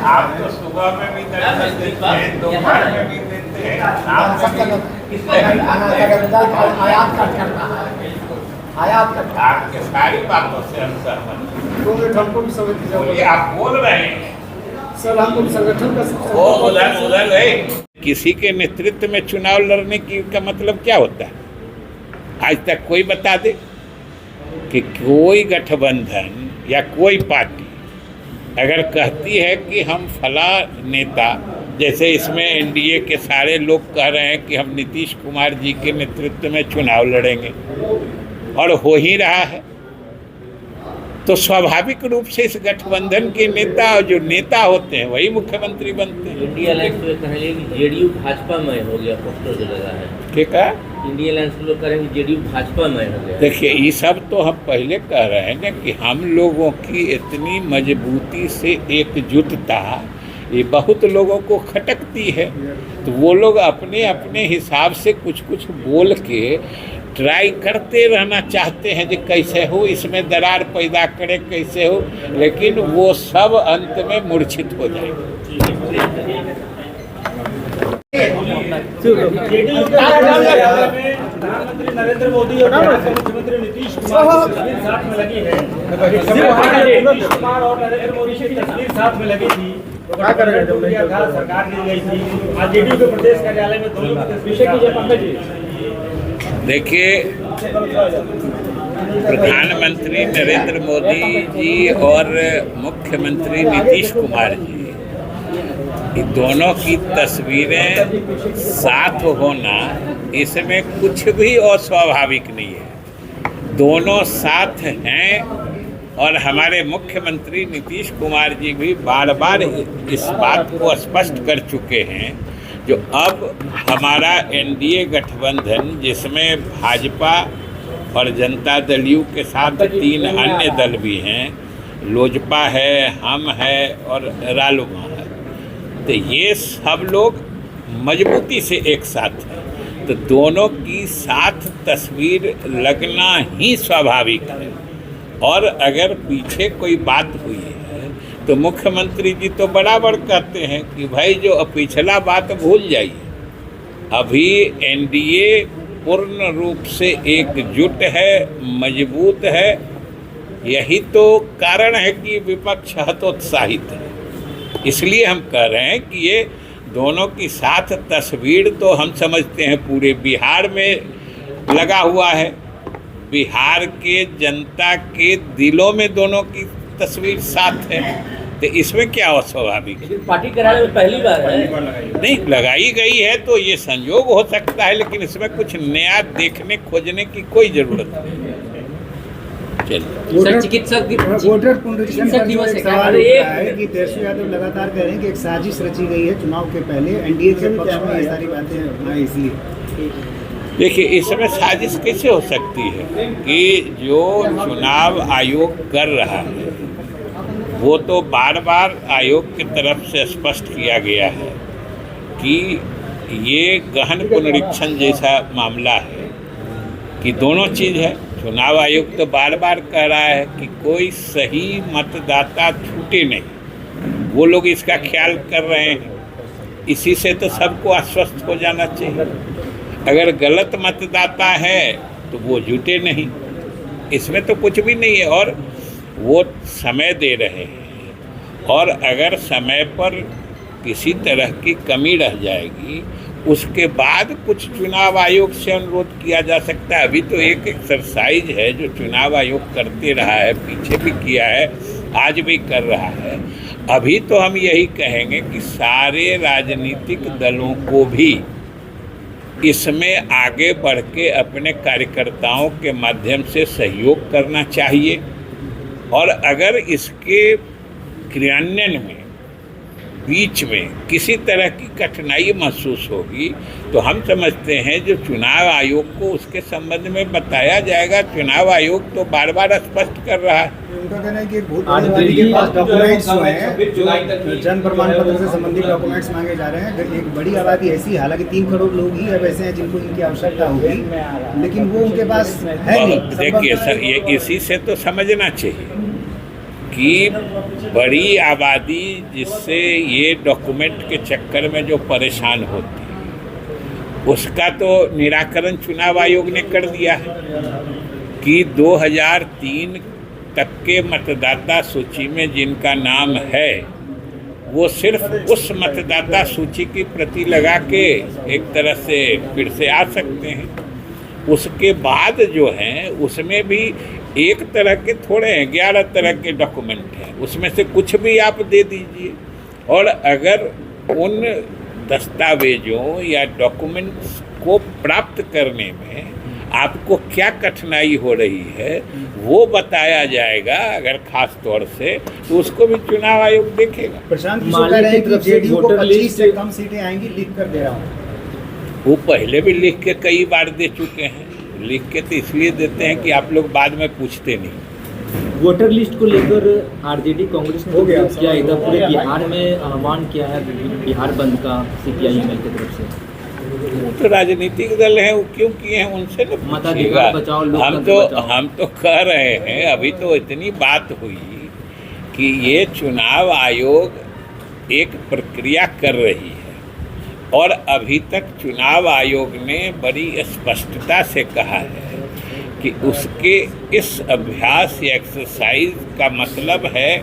आप तो सुबह में भी दर्शन देते हैं, दोपहर में भी देते हैं, शाम में भी आयात करता है। आपके सारी बातों से हम सहमत हैं। बोलिए, आप बोल रहे हैं सर, हमको संगठन का वो उधर है। किसी के नेतृत्व में चुनाव लड़ने की का मतलब क्या होता है? आज तक कोई बता दे कि कोई गठबंधन या कोई पार्टी अगर कहती है कि हम फला नेता, जैसे इसमें एनडीए के सारे लोग कह रहे हैं कि हम नीतीश कुमार जी के नेतृत्व में चुनाव लड़ेंगे और हो ही रहा है, तो स्वाभाविक रूप से इस गठबंधन के नेता और जो नेता होते हैं वही मुख्यमंत्री बनते हैं। इंडिया अलायंस तो कहेंगे कि जेडीयू भाजपा में हो गया, पोस्टर जो लगा है। ठीक है, इंडिया अलायंस के लोग कहेंगे जेडीयू भाजपा में हो गया। देखिए, ये सब तो हम पहले कह रहे हैं ना कि हम लोगों की इतनी मजबूती से एकजुटता ये बहुत लोगों को खटकती है, तो वो लोग अपने अपने हिसाब से कुछ कुछ बोल के ट्राई करते रहना चाहते हैं कि कैसे हो, इसमें दरार पैदा करे, कैसे हो, लेकिन वो सब अंत में मूर्छित हो जाएंगे। प्रधानमंत्री नरेंद्र मोदी और मुख्यमंत्री नीतीश कुमार की तस्वीर साथ में लगी है। नीतीश कुमार और नरेंद्र मोदी की तस्वीर साथ में लगी थी, तो क्या कर रहे थे? सरकार दी गई थी, आज जेडीयू के प्रदेश कार्यालय में दोनों की तस्वीर। देखिए, प्रधानमंत्री नरेंद्र मोदी जी और मुख्यमंत्री नीतीश कुमार जी, दोनों की तस्वीरें साथ होना इसमें कुछ भी अस्वाभाविक नहीं है। दोनों साथ हैं और हमारे मुख्यमंत्री नीतीश कुमार जी भी बार बार इस बात को स्पष्ट कर चुके हैं। जो अब हमारा एनडीए गठबंधन, जिसमें भाजपा और जनता दल यू के साथ 3 अन्य दल भी हैं, लोजपा है, हम है और रालोपा है, तो ये सब लोग मजबूती से एक साथ हैं, तो दोनों की साथ तस्वीर लगना ही स्वाभाविक है। और अगर पीछे कोई बात हुई है तो मुख्यमंत्री जी तो बराबर कहते हैं कि भाई जो पिछला बात भूल जाइए, अभी एनडीए पूर्ण रूप से एकजुट है, मजबूत है। यही तो कारण है कि विपक्ष हतोत्साहित है। इसलिए हम कह रहे हैं कि ये दोनों की साथ तस्वीर तो हम समझते हैं पूरे बिहार में लगा हुआ है, बिहार के जनता के दिलों में दोनों की तस्वीर साथ है, तो इसमें क्या अस्वाभाविक है? पार्टी कार्यालय में पहली बार है नहीं लगाई गई है, तो ये संयोग हो सकता है, लेकिन इसमें कुछ नया देखने खोजने की कोई जरूरत नहीं। सर, चिकित्सक वोटर पुनरीक्षण पर एक सवाल उठा है कि तेजस्वी यादव लगातार कह रहे हैं कि एक साजिश रची गई है चुनाव के पहले, एनडीए के पक्ष में ये सारी बातें हैं, इसलिए। देखिए, इसमें साजिश कैसे हो सकती है कि जो चुनाव आयोग कर रहा है वो तो बार बार आयोग की तरफ से स्पष्ट किया गया है कि ये गहन पुनरीक्षण जैसा मामला है कि दोनों चीज़ है। चुनाव आयोग तो बार बार कह रहा है कि कोई सही मतदाता छूटे नहीं, वो लोग इसका ख्याल कर रहे हैं, इसी से तो सबको आश्वस्त हो जाना चाहिए। अगर गलत मतदाता है तो वो जुटे नहीं, इसमें तो कुछ भी नहीं है। और वो समय दे रहे हैं, और अगर समय पर किसी तरह की कमी रह जाएगी उसके बाद कुछ चुनाव आयोग से अनुरोध किया जा सकता है। अभी तो एक एक्सरसाइज है जो चुनाव आयोग करते रहा है, पीछे भी किया है, आज भी कर रहा है। अभी तो हम यही कहेंगे कि सारे राजनीतिक दलों को भी इसमें आगे बढ़ के अपने कार्यकर्ताओं के माध्यम से सहयोग करना चाहिए, और अगर इसके क्रियान्वयन में बीच में किसी तरह की कठिनाई महसूस होगी तो हम समझते हैं जो चुनाव आयोग को उसके संबंध में बताया जाएगा। चुनाव आयोग तो बार बार स्पष्ट कर रहा है। उनका कहना है कि बहुत आबादी के पास डॉक्यूमेंट्स जो हैं, जन्म प्रमाण पत्र से संबंधित डॉक्यूमेंट्स मांगे जा रहे हैं। एक बड़ी आबादी ऐसी, हालांकि 3 करोड़ लोग ही अब ऐसे हैं जिनको इनकी आवश्यकता होगी, लेकिन वो उनके पास है नहीं। देखिए सर, ये इसी से तो समझना चाहिए कि बड़ी आबादी जिससे ये डॉक्यूमेंट के चक्कर में जो परेशान होती है उसका तो निराकरण चुनाव आयोग ने कर दिया है कि 2003 तक के मतदाता सूची में जिनका नाम है वो सिर्फ उस मतदाता सूची की प्रति लगा के एक तरह से फिर से आ सकते हैं। उसके बाद जो हैं उसमें भी एक तरह के थोड़े हैं, 11 तरह के डॉक्यूमेंट हैं, उसमें से कुछ भी आप दे दीजिए। और अगर उन दस्तावेजों या डॉक्यूमेंट्स को प्राप्त करने में आपको क्या कठिनाई हो रही है वो बताया जाएगा अगर खास तौर से, तो उसको भी चुनाव आयोग देखेगा। प्रशांत किशोर कह रहे हैं कि जेडीयू को 25 से कम सीटें आएंगी, लिख कर दे रहा हूँ। वो पहले भी लिख के कई बार दे चुके हैं। लिख के तो इसलिए देते हैं कि आप लोग बाद में पूछते नहीं। वोटर लिस्ट को लेकर आरजेडी कांग्रेस ने हो गया क्या इधर पूरे बिहार में आह्वान किया है बिहार बंद का सीपीआई-एमएल की तरफ से? वो तो राजनीतिक दल हैं, वो क्यों किए हैं उनसे न मताधिकार बचाओ, हम तो कह रहे हैं, अभी तो इतनी बात हुई कि ये चुनाव आयोग एक प्रक्रिया कर रही है और अभी तक चुनाव आयोग ने बड़ी स्पष्टता से कहा है कि उसके इस अभ्यास या एक्सरसाइज का मतलब है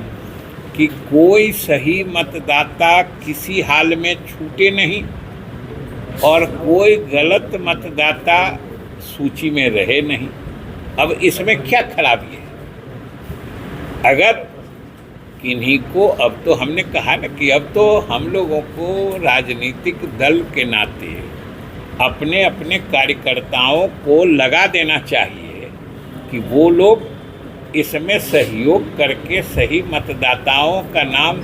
कि कोई सही मतदाता किसी हाल में छूटे नहीं और कोई गलत मतदाता सूची में रहे नहीं। अब इसमें क्या खराबी है? अगर किन्हीं को, अब तो हमने कहा ना कि अब तो हम लोगों को राजनीतिक दल के नाते अपने अपने कार्यकर्ताओं को लगा देना चाहिए कि वो लोग इसमें सहयोग करके सही मतदाताओं का नाम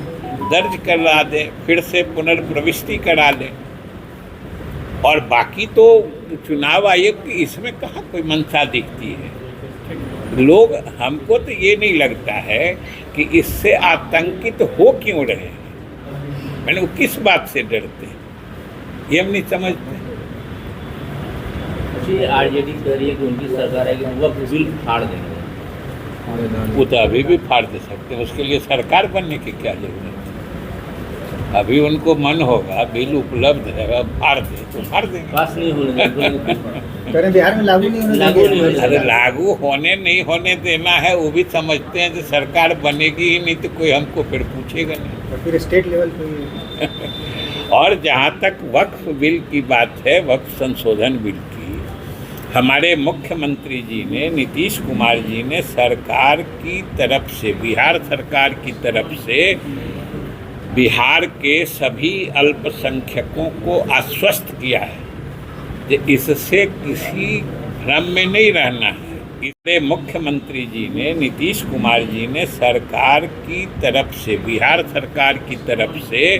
दर्ज करवा दें, फिर से पुनर्प्रविष्टि करा लें। और बाकी तो चुनाव आयोग की इसमें कहाँ कोई मंशा दिखती है। लोग, हमको तो ये नहीं लगता है कि इससे आतंकित हो क्यों रहे हैं, मैंने वो किस बात से डरते हैं ये हम नहीं समझते। आरजेडी कह रही है कि उनकी सरकार है कि वो बिल फाड़ देंगे। वो तो अभी भी फाड़ दे सकते हैं, उसके लिए सरकार बनने की क्या जरूरत है। अभी उनको मन होगा, बिल उपलब्ध है, फाड़ दे तो फाड़ देंगे। पास नहीं होने करें बिहार में लागू नहीं होने। अरे लागू होने नहीं होने देना है, वो भी समझते हैं कि सरकार बनेगी ही नहीं तो कोई हमको फिर पूछेगा नहीं। और फिर स्टेट लेवल पे। और जहाँ तक वक्फ बिल की बात है, वक्फ संशोधन बिल की, हमारे मुख्यमंत्री जी ने, नीतीश कुमार जी ने सरकार की तरफ से, बिहार सरकार की तरफ से बिहार के सभी अल्पसंख्यकों को आश्वस्त किया है कि इससे किसी भ्रम में नहीं रहना है। इसलिए मुख्यमंत्री जी ने, नीतीश कुमार जी ने सरकार की तरफ से, बिहार सरकार की तरफ से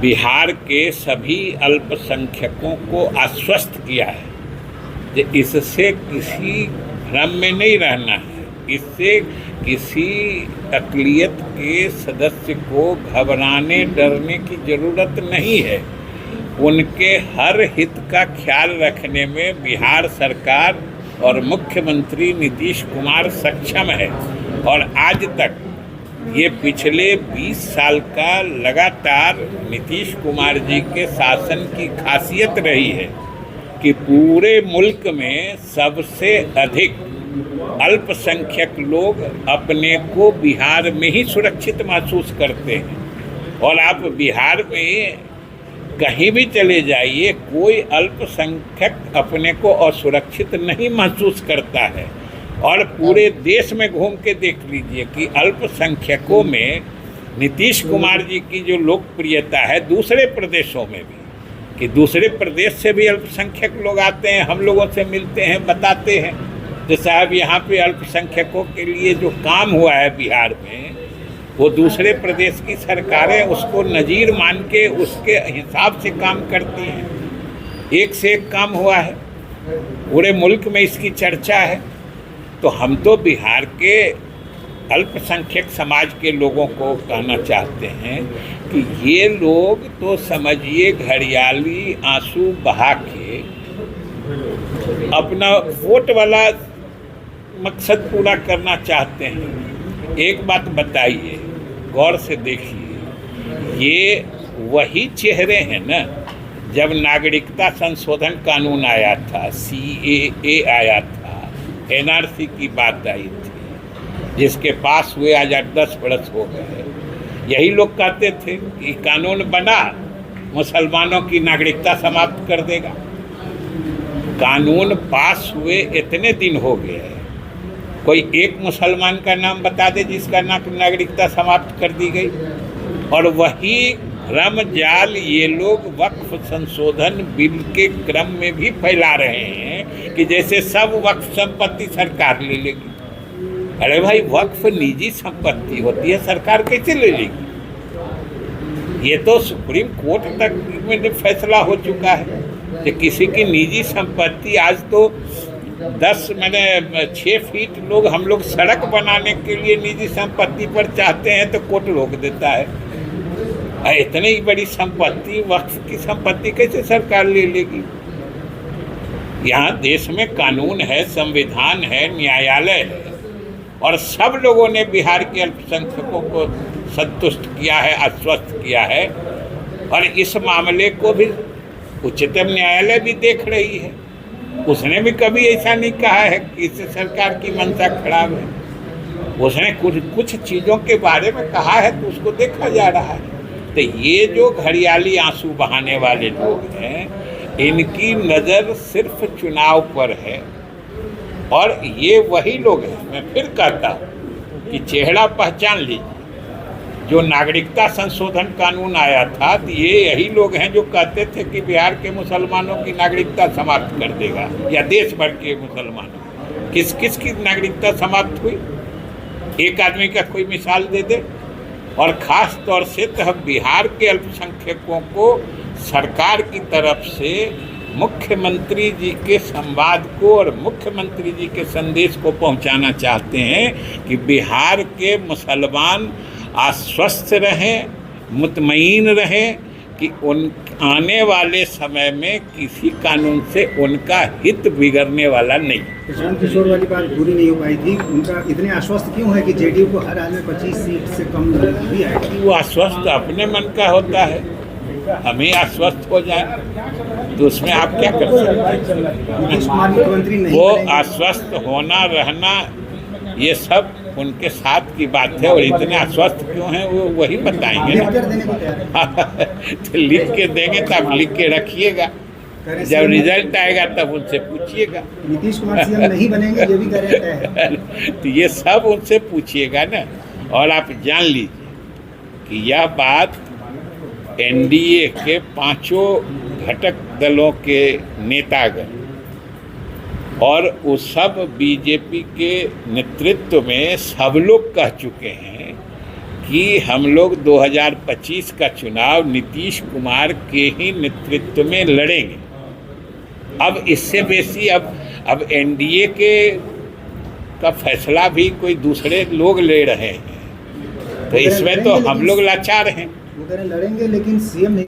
बिहार के सभी अल्पसंख्यकों को आश्वस्त किया है कि इससे किसी भ्रम में नहीं रहना है। इससे किसी अक़लियत के सदस्य को घबराने डरने की ज़रूरत नहीं है। उनके हर हित का ख्याल रखने में बिहार सरकार और मुख्यमंत्री नीतीश कुमार सक्षम है। और आज तक ये पिछले 20 साल का लगातार नीतीश कुमार जी के शासन की खासियत रही है कि पूरे मुल्क में सबसे अधिक अल्पसंख्यक लोग अपने को बिहार में ही सुरक्षित महसूस करते हैं। और आप बिहार में कहीं भी चले जाइए, कोई अल्पसंख्यक अपने को असुरक्षित नहीं महसूस करता है। और पूरे देश में घूम के देख लीजिए कि अल्पसंख्यकों में नीतीश कुमार जी की जो लोकप्रियता है, दूसरे प्रदेशों में भी, कि दूसरे प्रदेश से भी अल्पसंख्यक लोग आते हैं, हम लोगों से मिलते हैं, बताते हैं तो साहब यहाँ पे अल्पसंख्यकों के लिए जो काम हुआ है बिहार में, वो दूसरे प्रदेश की सरकारें उसको नज़ीर मान के उसके हिसाब से काम करती हैं। एक से एक काम हुआ है, पूरे मुल्क में इसकी चर्चा है। तो हम तो बिहार के अल्पसंख्यक समाज के लोगों को कहना चाहते हैं कि ये लोग तो समझिए घड़ियाली आंसू बहा के अपना वोट वाला मकसद पूरा करना चाहते हैं। एक बात बताइए, गौर से देखिए, ये वही चेहरे हैं ना, जब नागरिकता संशोधन कानून आया था, CAA आया था, NRC की बात आई थी, जिसके पास हुए आज 8-10 वर्ष हो गए, यही लोग कहते थे कि कानून बना मुसलमानों की नागरिकता समाप्त कर देगा। कानून पास हुए इतने दिन हो गए, कोई एक मुसलमान का नाम बता दे जिसका नागरिकता समाप्त कर दी गई। और वही भ्रम जाल ये लोग वक्फ संशोधन बिल के क्रम में भी फैला रहे हैं कि जैसे सब वक्फ संपत्ति सरकार ले लेगी। अरे भाई, वक्फ निजी संपत्ति होती है, सरकार कैसे ले लेगी? ये तो सुप्रीम कोर्ट तक में फैसला हो चुका है कि किसी की निजी संपत्ति, आज तो 6 फीट लोग हम लोग सड़क बनाने के लिए निजी संपत्ति पर चाहते हैं तो कोर्ट रोक देता है। इतनी ही बड़ी संपत्ति, वक्फ की संपत्ति कैसे सरकार ले लेगी? यहाँ देश में कानून है, संविधान है, न्यायालय है, और सब लोगों ने बिहार के अल्पसंख्यकों को संतुष्ट किया है, आश्वस्त किया है। और इस मामले को भी उच्चतम न्यायालय भी देख रही है। उसने भी कभी ऐसा नहीं कहा है कि इससे सरकार की मंशा खराब है। उसने कुछ चीज़ों के बारे में कहा है तो उसको देखा जा रहा है। तो ये जो घड़ियाली आंसू बहाने वाले लोग हैं, इनकी नज़र सिर्फ चुनाव पर है। और ये वही लोग हैं, मैं फिर कहता हूँ कि चेहरा पहचान लीजिए। जो नागरिकता संशोधन कानून आया था, तो ये यही लोग हैं जो कहते थे कि बिहार के मुसलमानों की नागरिकता समाप्त कर देगा, या देश भर के मुसलमानों। किस किस की नागरिकता समाप्त हुई? एक आदमी का कोई मिसाल दे दे। और ख़ास तौर से तो हम बिहार के अल्पसंख्यकों को सरकार की तरफ से मुख्यमंत्री जी के संवाद को और मुख्यमंत्री जी के संदेश को पहुंचाना चाहते हैं कि बिहार के मुसलमान आश्वस्त रहें, मुतमईन रहें कि उन आने वाले समय में किसी कानून से उनका हित बिगड़ने वाला नहीं। प्रशांत किशोर वाली बात पूरी नहीं हो पाई थी। उनका इतने आश्वस्त क्यों है कि जेडीयू को हर हाल में 25 सीट से कम भी आएगी? वो आश्वस्त अपने मन का होता है, हमें आश्वस्त हो जाए तो उसमें आप क्या कर सकते हैं? नीतीश कुमार मुख्यमंत्री नहीं वो बनेंगे। आश्वस्त होना रहना ये सब उनके साथ की बात है। और इतने आश्वस्त क्यों हैं वो वही बताएंगे ना। लिख कर देने को तैयार है। तो लिख के देंगे तो आप लिख के रखिएगा, जब रिजल्ट आएगा तब उनसे पूछिएगा। नीतीश कुमार सीएम नहीं बनेंगे, ये भी कह रहे हैं। तो ये सब उनसे पूछिएगा ना। और आप जान लीजिए कि यह बात NDA के 5 घटक दलों के नेतागण और उस सब बीजेपी के नेतृत्व में सब लोग कह चुके हैं कि हम लोग 2025 का चुनाव नीतीश कुमार के ही नेतृत्व में लड़ेंगे। अब इससे बेसी अब NDA का फैसला भी कोई दूसरे लोग ले रहे हैं, तो इसमें तो हम लोग लाचार हैं। वो कह रहे लड़ेंगे लेकिन सीएम नहीं